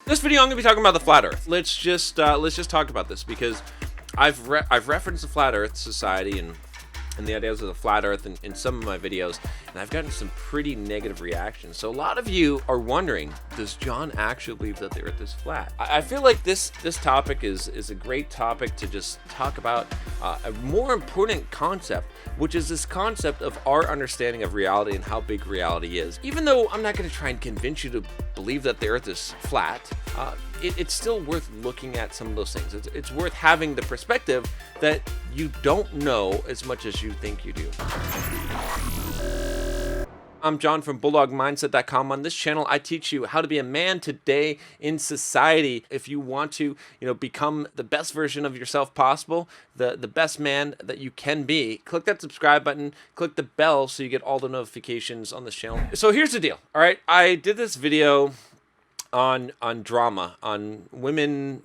This video, I'm going to be talking about the flat Earth. Let's just talk about this because I've referenced the Flat Earth Society and the ideas of the flat Earth in some of my videos, and I've gotten some pretty negative reactions. So a lot of you are wondering, does John actually believe that the Earth is flat? I feel like this topic is a great topic to just talk about a more important concept, which is this concept of our understanding of reality and how big reality is. Even though I'm not going to try and convince you to believe that the Earth is flat, it's still worth looking at some of those things. It's worth having the perspective that you don't know as much as you think you do. I'm John from BulldogMindset.com. On this channel, I teach you how to be a man today in society. If you want to, become the best version of yourself possible, the best man that you can be, click that subscribe button, click the bell so you get all the notifications on this channel. So here's the deal. All right, I did this video on drama, on women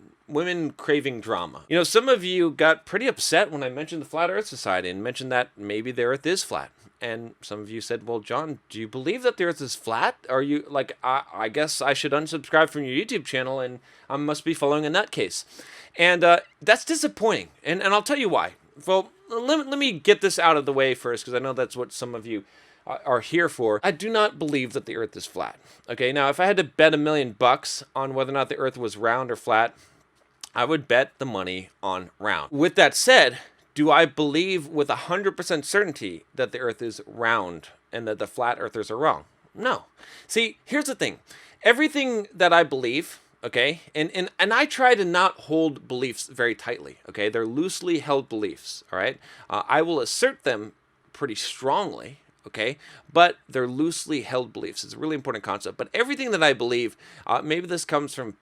craving drama. Some of you got pretty upset when I mentioned the Flat Earth Society and mentioned that maybe the Earth is flat. And some of you said, well, John, do you believe that the Earth is flat? Are you like, I guess I should unsubscribe from your YouTube channel and I must be following a nutcase. And that's disappointing. And I'll tell you why. Well, let me get this out of the way first, because I know that's what some of you are here for. I do not believe that the Earth is flat. Okay, now if I had to bet $1 million on whether or not the Earth was round or flat, I would bet the money on round. With that said, do I believe with 100% certainty that the Earth is round and that the flat earthers are wrong? No. See, here's the thing. Everything that I believe, okay, and I try to not hold beliefs very tightly, okay? They're loosely held beliefs, all right? I will assert them pretty strongly, okay, but they're loosely held beliefs. It's a really important concept. But everything that I believe, maybe this comes from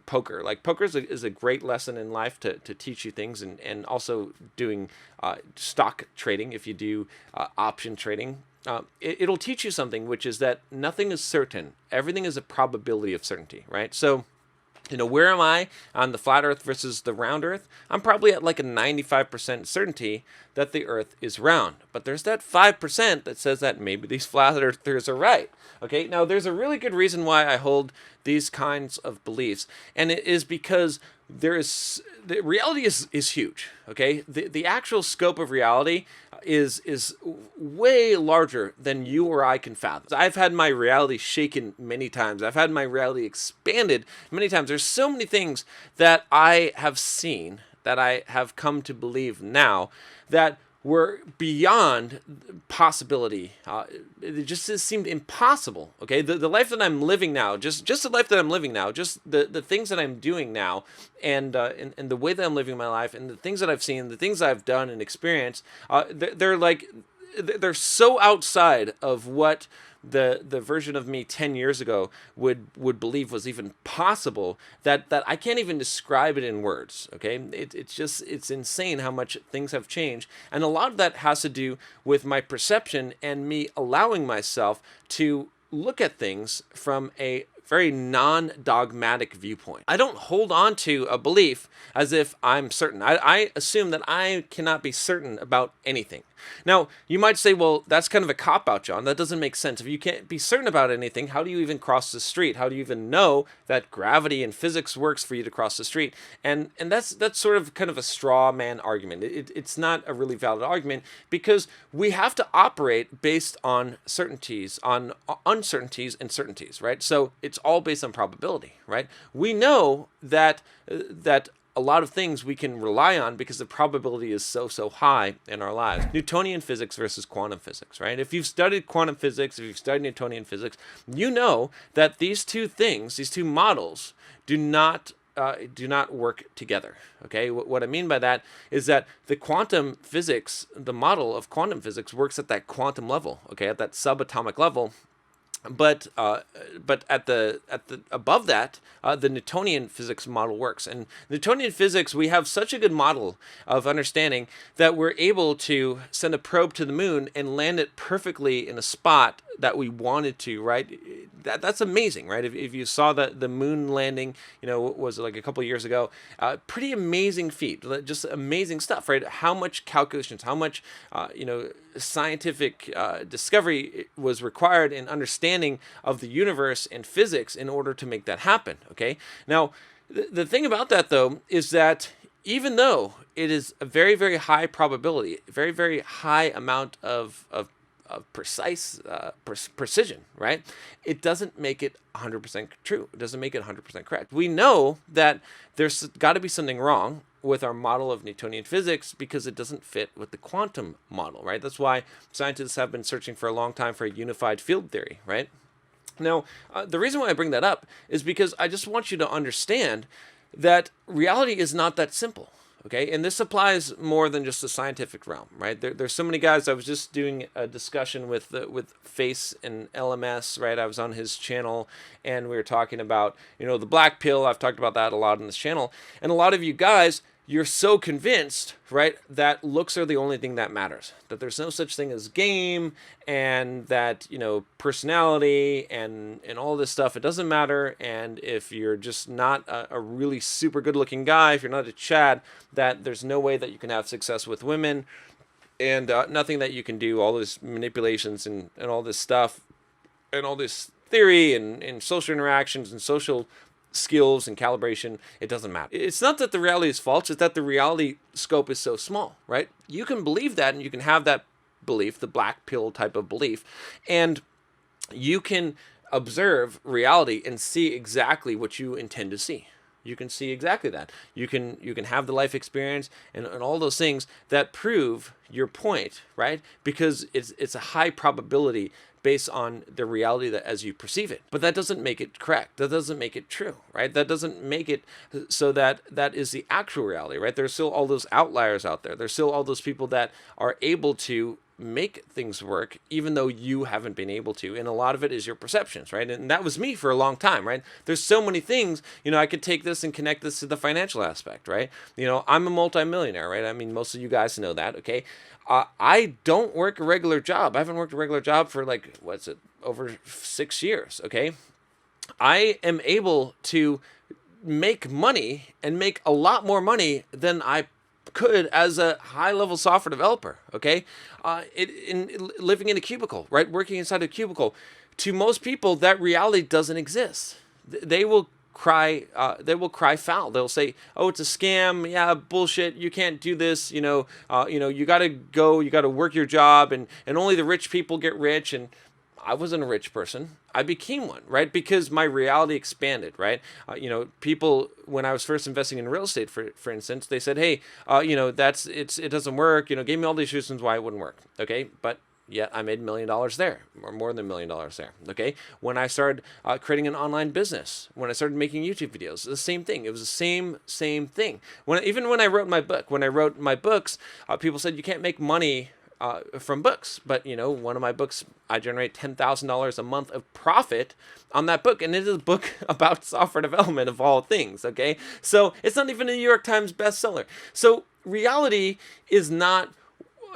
poker. Like poker is a great lesson in life to teach you things, and also doing stock trading. If you do option trading, it'll teach you something, which is that nothing is certain. Everything is a probability of certainty, right? So, where am I on the flat Earth versus the round Earth? I'm probably at like a 95% certainty that the Earth is round. But there's that 5% that says that maybe these flat earthers are right. Okay, now there's a really good reason why I hold these kinds of beliefs. And it is because the reality is huge. Okay, the actual scope of reality is way larger than you or I can fathom. I've had my reality shaken many times. I've had my reality expanded many times. There's so many things that I have seen, that I have come to believe now, that were beyond possibility. It just seemed impossible. Okay, the life that I'm living now, just the life that I'm living now, just the things that I'm doing now, and the way that I'm living my life, and the things that I've seen, the things I've done and experienced, they're so outside of what the version of me 10 years ago would believe was even possible, that I can't even describe it in words. Okay, it's insane how much things have changed, and a lot of that has to do with my perception and me allowing myself to look at things from a very non-dogmatic viewpoint. I don't hold on to a belief as if I'm certain. I assume that I cannot be certain about anything. Now, you might say, well, that's kind of a cop-out, John. That doesn't make sense. If you can't be certain about anything, how do you even cross the street? How do you even know that gravity and physics works for you to cross the street? And that's sort of kind of a straw man argument. It's not a really valid argument, because we have to operate based on certainties, on uncertainties and certainties, right? So it's all based on probability, right? We know that a lot of things we can rely on because the probability is so high in our lives. Newtonian physics versus quantum physics, right? If you've studied quantum physics, if you've studied Newtonian physics, you know that these two things, these two models, do not work together. Okay, what I mean by that is that the quantum physics, the model of quantum physics, works at that quantum level, okay, at that subatomic level. But at the above that, the Newtonian physics model works. And Newtonian physics, we have such a good model of understanding that we're able to send a probe to the moon and land it perfectly in a spot that we wanted to, right? That's amazing, right? If you saw the moon landing, was like a couple of years ago, pretty amazing feat, just amazing stuff, right? How much calculations, how much, scientific discovery was required in understanding of the universe and physics in order to make that happen, okay? Now, the thing about that, though, is that even though it is a very, very high probability, very, very high amount of precise precision, right? It doesn't make it 100% true. It doesn't make it 100% correct. We know that there's got to be something wrong with our model of Newtonian physics because it doesn't fit with the quantum model, right? That's why scientists have been searching for a long time for a unified field theory, right? Now, the reason why I bring that up is because I just want you to understand that reality is not that simple. Okay, and this applies more than just the scientific realm, right? There's so many guys. I was just doing a discussion with Face and LMS, right? I was on his channel, and we were talking about, the black pill. I've talked about that a lot on this channel, and a lot of you guys, you're so convinced, right, that looks are the only thing that matters, that there's no such thing as game, and that, personality and all this stuff, it doesn't matter. And if you're just not a really super good looking guy, if you're not a Chad, that there's no way that you can have success with women, and nothing that you can do, all those manipulations and all this stuff, and all this theory and social interactions and social skills and calibration, it doesn't matter. It's not that the reality is false, it's that the reality scope is so small, right? You can believe that, and you can have that belief, the black pill type of belief, and you can observe reality and see exactly what you intend to see. You can see exactly that. You can have the life experience and all those things that prove your point, right? Because it's a high probability based on the reality that as you perceive it. But that doesn't make it correct. That doesn't make it true, right? That doesn't make it so that is the actual reality, right? There's still all those outliers out there. There's still all those people that are able to make things work, even though you haven't been able to. And a lot of it is your perceptions, right? And that was me for a long time, right? There's so many things, I could take this and connect this to the financial aspect, right? I'm a multimillionaire, right? I mean, most of you guys know that, okay? I don't work a regular job. I haven't worked a regular job for over 6 years, okay? I am able to make money and make a lot more money than I could as a high-level software developer, okay? Living in a cubicle, right? Working inside a cubicle. To most people, that reality doesn't exist. They will cry foul. They'll say, "Oh, it's a scam. Yeah, bullshit. You can't do this. You gotta go. You gotta work your job, and only the rich people get rich." And I wasn't a rich person. I became one, right? Because my reality expanded, right? People, when I was first investing in real estate, for instance, they said, "Hey, it doesn't work." Gave me all these reasons why it wouldn't work. Okay, but yet I made $1 million there, or more than $1 million there. Okay, when I started creating an online business, when I started making YouTube videos, the same thing. It was the same thing. Even when I wrote my books, people said you can't make money from books, but one of my books, I generate $10,000 a month of profit on that book, and it is a book about software development of all things. Okay, so it's not even a New York Times bestseller. So reality is not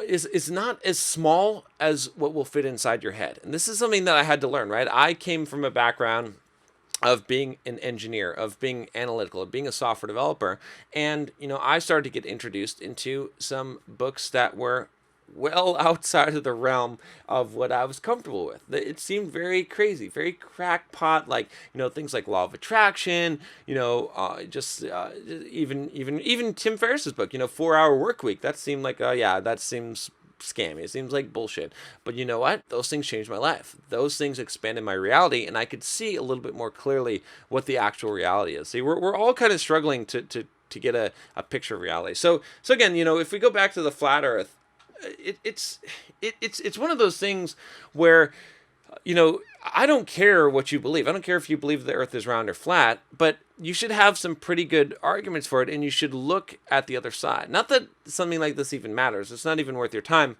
as small as what will fit inside your head, and this is something that I had to learn. Right, I came from a background of being an engineer, of being analytical, of being a software developer, and I started to get introduced into some books that were well outside of the realm of what I was comfortable with. It seemed very crazy, very crackpot, things like Law of Attraction, even Tim Ferriss's book, 4-Hour Work Week. That seemed like, that seems scammy. It seems like bullshit. But you know what? Those things changed my life. Those things expanded my reality, and I could see a little bit more clearly what the actual reality is. See, we're all kind of struggling to get a picture of reality. So again, if we go back to the flat Earth, it's one of those things where, I don't care what you believe. I don't care if you believe the Earth is round or flat, but you should have some pretty good arguments for it, and you should look at the other side. Not that something like this even matters. It's not even worth your time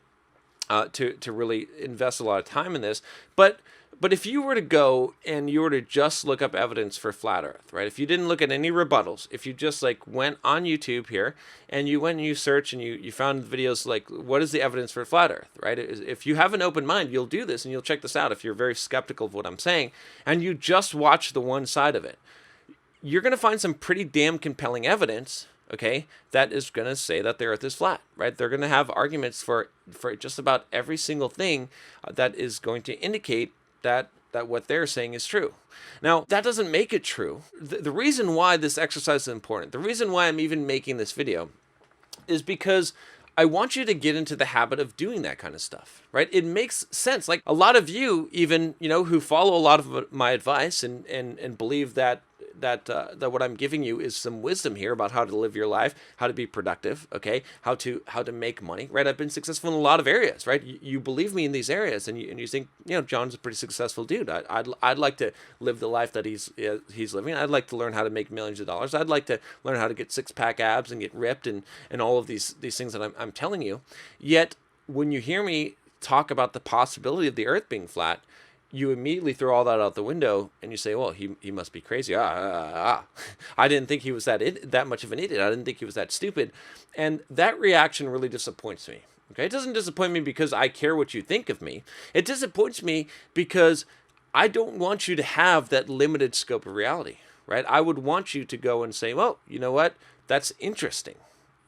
to really invest a lot of time in this, but But if you were to go and you were to just look up evidence for flat Earth, right? If you didn't look at any rebuttals, if you just like went on YouTube here and you went and you search and you found videos like, what is the evidence for flat Earth, right? If you have an open mind, you'll do this and you'll check this out if you're very skeptical of what I'm saying and you just watch the one side of it. You're going to find some pretty damn compelling evidence, okay, that is going to say that the Earth is flat, right? They're going to have arguments for just about every single thing that is going to indicate that what they're saying is true. Now, that doesn't make it true. The reason why this exercise is important, the reason why I'm even making this video, is because I want you to get into the habit of doing that kind of stuff, right? It makes sense. Like a lot of you even, who follow a lot of my advice and believe that what I'm giving you is some wisdom here about how to live your life, how to be productive, okay, how to make money, right? I've been successful in a lot of areas, right? You believe me in these areas, and you think, John's a pretty successful dude. I'd like to live the life that he's living. I'd like to learn how to make millions of dollars. I'd like to learn how to get six-pack abs and get ripped and all of these things that I'm telling you. Yet when you hear me talk about the possibility of the Earth being flat, you immediately throw all that out the window and you say, well, he must be crazy. I didn't think he was that much of an idiot. I didn't think he was that stupid. And that reaction really disappoints me. Okay, it doesn't disappoint me because I care what you think of me. It disappoints me because I don't want you to have that limited scope of reality, right? I would want you to go and say, well, you know what? That's interesting.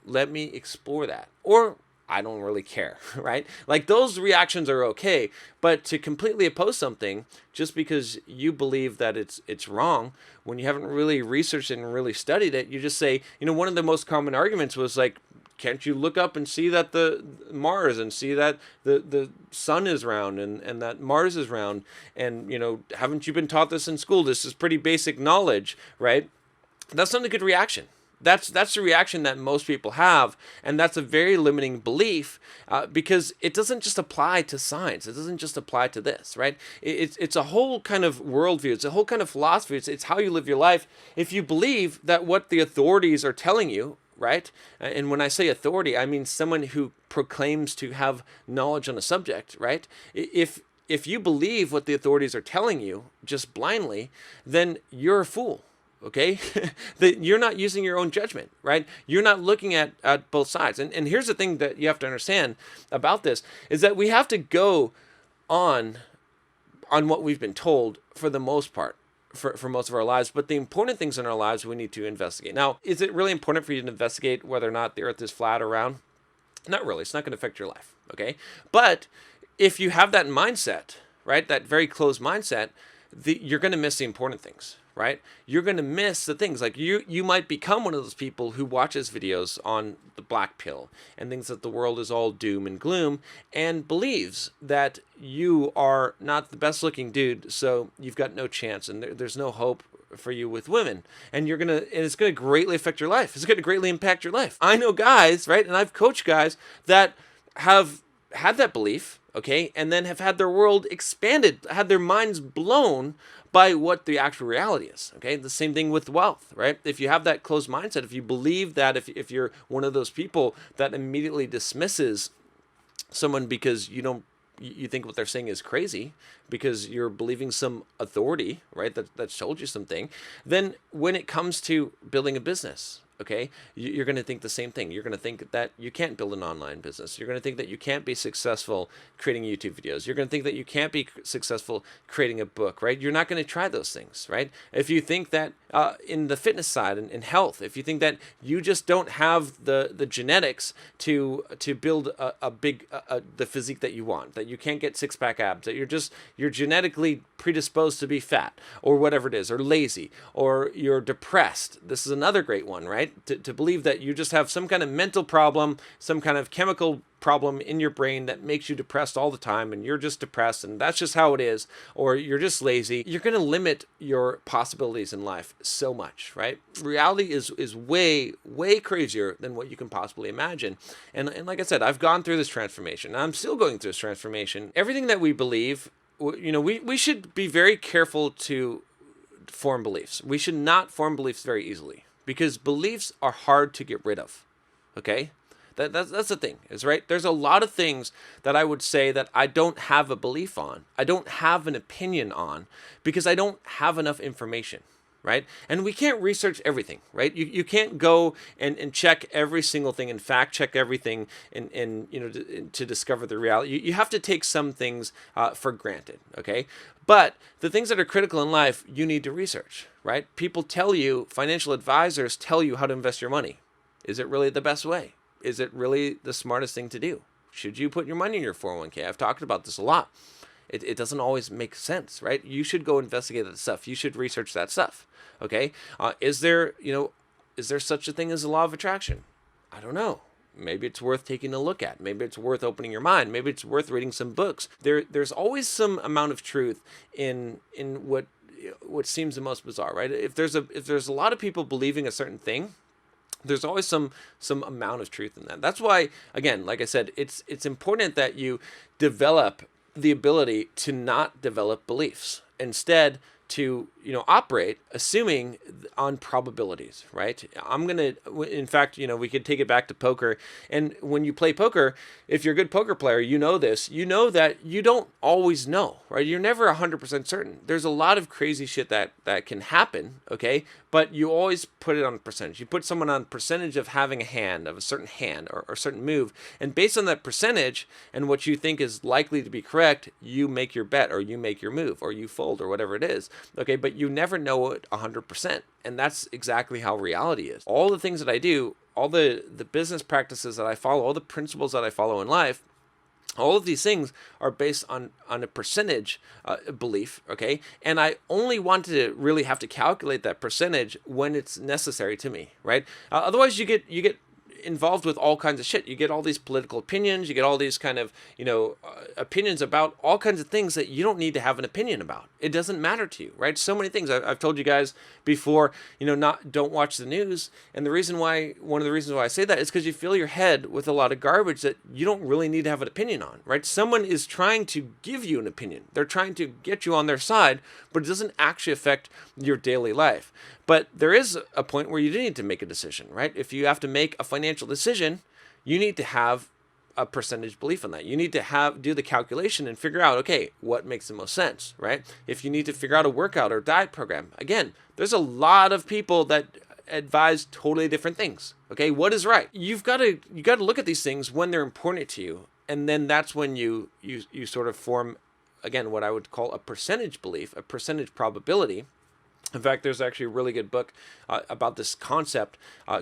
Let me explore that. Or I don't really care, right? Like those reactions are okay, but to completely oppose something just because you believe that it's wrong when you haven't really researched it and really studied it, you just say, one of the most common arguments was like, can't you look up and see that the Mars and see that the sun is round and that Mars is round? And, haven't you been taught this in school? This is pretty basic knowledge, right? That's not a good reaction. That's the reaction that most people have, and that's a very limiting belief because it doesn't just apply to science. It doesn't just apply to this, right? It's a whole kind of worldview. It's a whole kind of philosophy. It's how you live your life. If you believe that what the authorities are telling you, right? And when I say authority, I mean someone who proclaims to have knowledge on a subject, right? If you believe what the authorities are telling you just blindly, then you're a fool. Okay, that you're not using your own judgment, right? You're not looking at both sides. And here's the thing that you have to understand about this is that we have to go on what we've been told for the most part, for most of our lives. But the important things in our lives we need to investigate. Now, is it really important for you to investigate whether or not the Earth is flat or round? Not really. It's not going to affect your life, okay? But if you have that mindset, right, that very closed mindset, you're going to miss the important things. Right? You're going to miss the things like you might become one of those people who watches videos on the black pill and thinks that the world is all doom and gloom and believes that you are not the best looking dude, so you've got no chance and there's no hope for you with women, and it's going to greatly affect your life. It's going to greatly impact your life. I know guys, right? And I've coached guys that have had that belief, okay, and then have had their world expanded, had their minds blown by what the actual reality is, okay? The same thing with wealth, right? If you have that closed mindset, if you believe that, if you're one of those people that immediately dismisses someone because you think what they're saying is crazy, because you're believing some authority, right, that's told you something, then when it comes to building a business, okay, you're going to think the same thing. You're going to think that you can't build an online business. You're going to think that you can't be successful creating YouTube videos. You're going to think that you can't be successful creating a book, right? You're not going to try those things, right? If you think that in the fitness side and in health, if you think that you just don't have the genetics to build the physique that you want, that you can't get six-pack abs, that you're genetically predisposed to be fat or whatever it is, or lazy, or you're depressed. This is another great one, right? To believe that you just have some kind of mental problem, some kind of chemical problem in your brain that makes you depressed all the time, and you're just depressed and that's just how it is, or you're just lazy, you're going to limit your possibilities in life so much, right? Reality is way, way crazier than what you can possibly imagine. And like I said, I've gone through this transformation. I'm still going through this transformation. Everything that we believe, we should be very careful to form beliefs. We should not form beliefs very easily, because beliefs are hard to get rid of, okay? That's the thing, is right. There's a lot of things that I would say that I don't have a belief on. I don't have an opinion on because I don't have enough information. Right? And we can't research everything, right? You can't go and check every single thing and fact check everything and to discover the reality. You have to take some things for granted, okay? But the things that are critical in life, you need to research, right? People tell you, financial advisors tell you how to invest your money. Is it really the best way? Is it really the smartest thing to do? Should you put your money in your 401k? I've talked about this a lot. It doesn't always make sense, right? You should go investigate that stuff. You should research that stuff. Okay. Is there such a thing as a law of attraction? I don't know. Maybe it's worth taking a look at. Maybe it's worth opening your mind. Maybe it's worth reading some books. There's always some amount of truth in what seems the most bizarre, right? If there's a lot of people believing a certain thing, there's always some amount of truth in that. That's why, again, like I said, it's important that you develop the ability to not develop beliefs. Instead, to operate assuming on probabilities, right? In fact, we could take it back to poker. And when you play poker, if you're a good poker player, you know that you don't always know, right? You're never 100% certain. There's a lot of crazy shit that can happen, okay? But you always put it on a percentage. You put someone on percentage of having a hand, of a certain hand or a certain move. And based on that percentage and what you think is likely to be correct, you make your bet or you make your move or you fold or whatever it is. Okay, but you never know it 100%. And that's exactly how reality is. All the things that I do, all the business practices that I follow, all the principles that I follow in life, all of these things are based on a percentage belief, okay? And I only want to really have to calculate that percentage when it's necessary to me, right? Otherwise, you get involved with all kinds of shit. You get all these political opinions. You get all these kind of, opinions about all kinds of things that you don't need to have an opinion about. It doesn't matter to you, right? So many things. I've told you guys before, don't watch the news. And one of the reasons why I say that is because you fill your head with a lot of garbage that you don't really need to have an opinion on, right? Someone is trying to give you an opinion. They're trying to get you on their side, but it doesn't actually affect your daily life. But there is a point where you do need to make a decision, right? If you have to make a financial decision, you need to have a percentage belief on that. You need to do the calculation and figure out, okay, what makes the most sense, right? If you need to figure out a workout or diet program, again, there's a lot of people that advise totally different things. Okay, what is right? You got to look at these things when they're important to you, and then that's when you sort of form, again, what I would call a percentage belief, a percentage probability. In fact, there's actually a really good book about this concept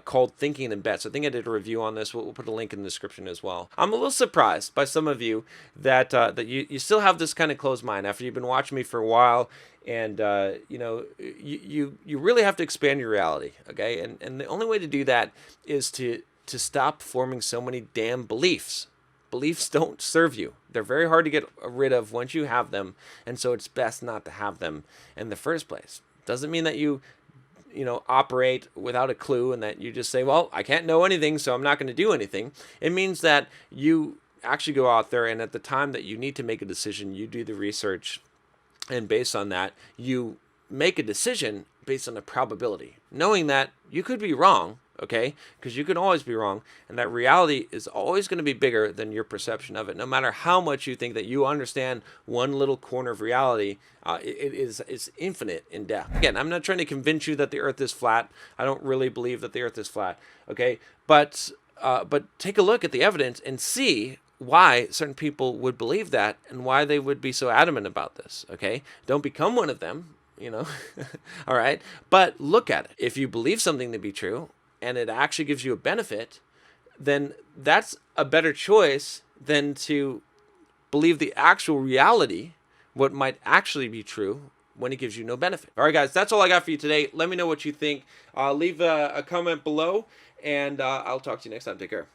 called Thinking in Bets. I think I did a review on this. We'll put a link in the description as well. I'm a little surprised by some of you that you still have this kind of closed mind after you've been watching me for a while, and you really have to expand your reality, okay? And the only way to do that is to stop forming so many damn beliefs. Beliefs don't serve you. They're very hard to get rid of once you have them, and so it's best not to have them in the first place. Doesn't mean that you operate without a clue and that you just say, well, I can't know anything, so I'm not going to do anything. It means that you actually go out there, and at the time that you need to make a decision, you do the research, and based on that, you make a decision based on a probability, knowing that you could be wrong, okay? Because you can always be wrong, and that reality is always going to be bigger than your perception of it. No matter how much you think that you understand one little corner of reality, it's infinite in depth. Again, I'm not trying to convince you that the earth is flat. I don't really believe that the earth is flat, okay? But take a look at the evidence and see why certain people would believe that and why they would be so adamant about this, okay? Don't become one of them, all right? But look at it. If you believe something to be true, and it actually gives you a benefit, then that's a better choice than to believe the actual reality, what might actually be true, when it gives you no benefit. All right, guys, that's all I got for you today. Let me know what you think. Leave a comment below, and I'll talk to you next time. Take care.